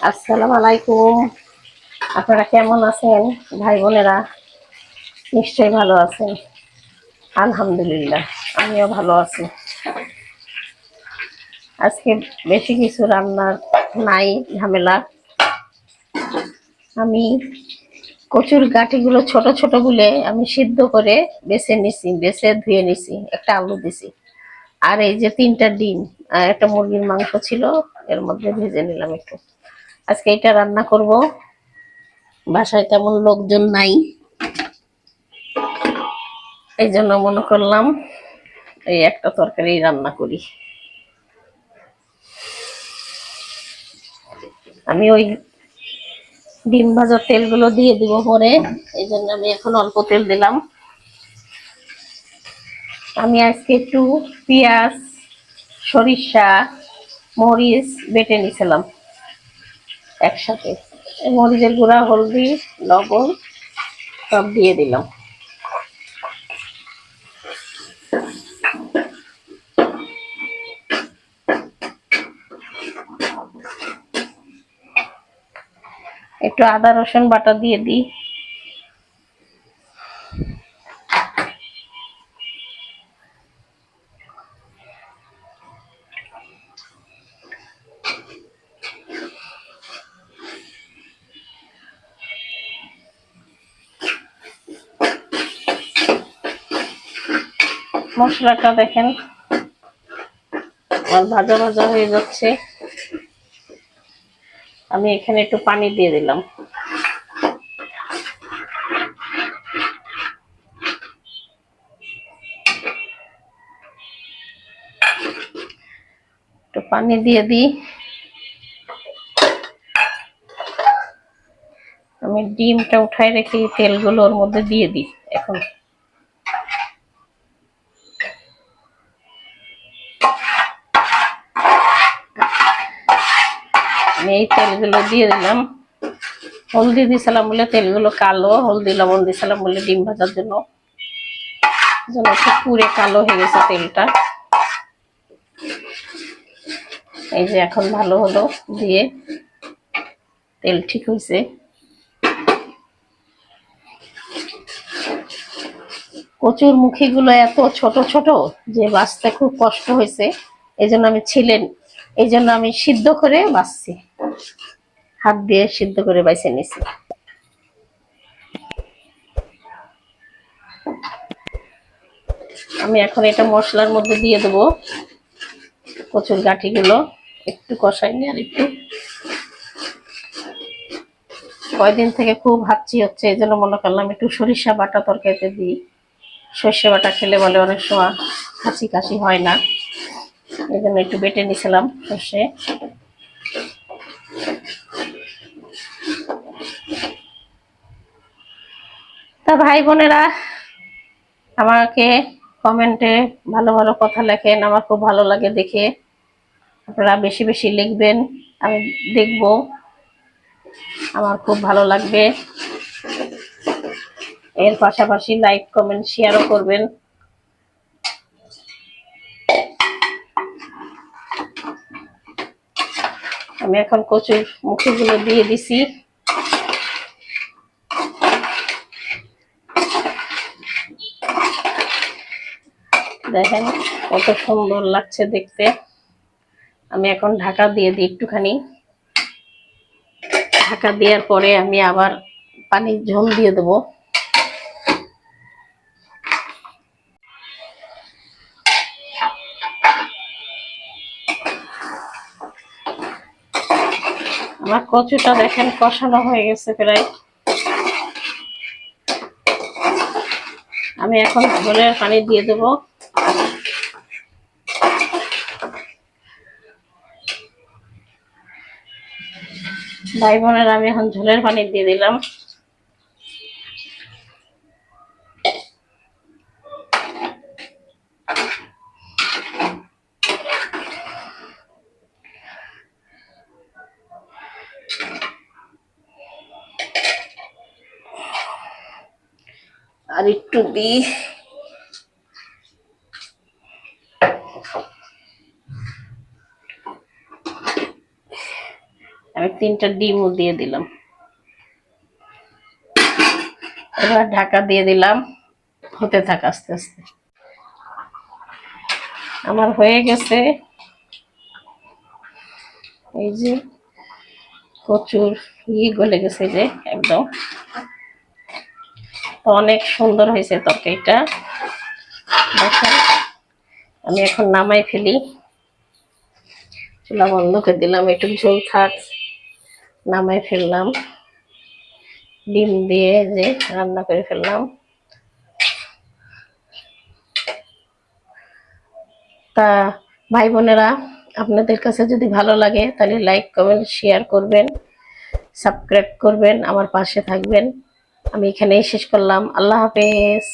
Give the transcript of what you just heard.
আসসালামু আলাইকুম। আপনারা কেমন আছেন ভাই বোনেরা? নিশ্চয়ই ভালো আছেন। আলহামদুলিল্লাহ, আমিও ভালো আছি। আজকে বেশি কিছু রান্নার নাই ঝামেলা। আমি কচুর গাঠিগুলো ছোট ছোট বলে আমি সিদ্ধ করে বেছে ধুয়ে নিছি, একটা আলু দিছি, আর এই যে 3টা ডিম আর একটা মুরগির মাংস ছিল, এর মধ্যে ভেজে নিলাম একটু। আজকে এটা রান্না করব। বাসায় তেমন লোকজন নাই, এই জন্য মনে করলাম এই একটা তরকারি রান্না করি। আমি ওই ডিম ভাজার তেলগুলো দিয়ে দিব পরে, এই জন্য আমি এখন অল্প তেল দিলাম। আমি আজকে একটু পেঁয়াজ, সরিষা, মরিচ বেটে নিয়েছিলাম একসাথে। মরিচের গুঁড়া, হলদি, লবণ সব দিয়ে দিলাম। একটু আদা রসুন বাটা দিয়ে দিই। মশলাটা দেখেন আর ভাজা ভাজা হয়ে যাচ্ছে। আমি এখানে একটু পানি দিয়ে দিলাম। একটু পানি দিয়ে দিই। আমি ডিমটা উঠাই রেখে তেলগুলো ওর মধ্যে দিয়ে দিই এখন। আমি এই তেলগুলো দিয়ে দিলাম। হলদি দিয়েছিলাম বলে তেলগুলো কালো, হলদি লবণ দিয়েছিলাম বলে ডিম ভাজার জন্য একটু পুড়ে কালো হয়ে গেছে তেলটা। এই যে এখন ভালো হলো, দিয়ে তেল ঠিক হয়েছে। কচুর মুখিগুলো এত ছোট ছোট যে বাছতে খুব কষ্ট হয়েছে, এই জন্য আমি সিদ্ধ করে বাছছি, হাত দিয়ে সিদ্ধ করে বাইছে নিছি। আমি এখন এটা মশলার মধ্যে দিয়ে দেবো। কচুর গাঠিগুলো একটু কষাই নিয়ে আর একটু, কয়দিন থেকে খুব হাঁচি হচ্ছে, এই জন্য মনে করলাম একটু সরিষা বাটা তরকারিতে দিই। সর্ষে বাটা খেলে বলে অনেক সময় হাঁচি কাশি হয় না, এই জন্য একটু বেটে নিছিলাম সর্ষে। তা ভাই বোনেরা আমাকে কমেন্টে ভালো ভালো কথা লেখেন, আমার খুব ভালো লাগে দেখে। আপনারা বেশি বেশি লিখবেন, আমি দেখব, আমার খুব ভালো লাগবে। এর পাশাপাশি লাইক কমেন্ট শেয়ারও করবেন। আমি এখন কচুর মুখিগুলো দিয়ে দিছি। দেখেন কত সুন্দর লাগছে দেখতে। আমি এখন ঢাকা দিয়ে দিই একটুখানি। ঢাকা দেওয়ার পরে আমি আবার পানির ঝোল দিয়ে দেবো। আমার কচুটা দেখেন কষানো হয়ে গেছে প্রায়। আমি এখন ঝোলের পানি দিয়ে দেবো। ভাই বোনের আমি এখন ঝোলের পানি দিয়ে দিলাম। আর একটু দিই। আমি 3টা ডিমও দিয়ে দিলাম। এবার ঢাকা দিয়ে দিলাম, হতে থাক আস্তে আস্তে। আমার হয়ে গেছে। এই যে কচুর গলে গেছে যে একদম, অনেক সুন্দর হয়েছে তরকারিটা। দেখেন, আমি এখন নামাই ফেলি। চুলা বন্ধ করে দিলাম, একটু ঝোল থাক, নামাই ফেললাম। ডিম দিয়ে যে রান্না করে ফেললাম। তা ভাই বোনেরা, আপনাদের কাছে যদি ভালো লাগে তাহলে লাইক কমেন্ট শেয়ার করবেন, সাবস্ক্রাইব করবেন, আমার পাশে থাকবেন। আমি এখানেই শেষ করলাম। আল্লাহ হাফেজ।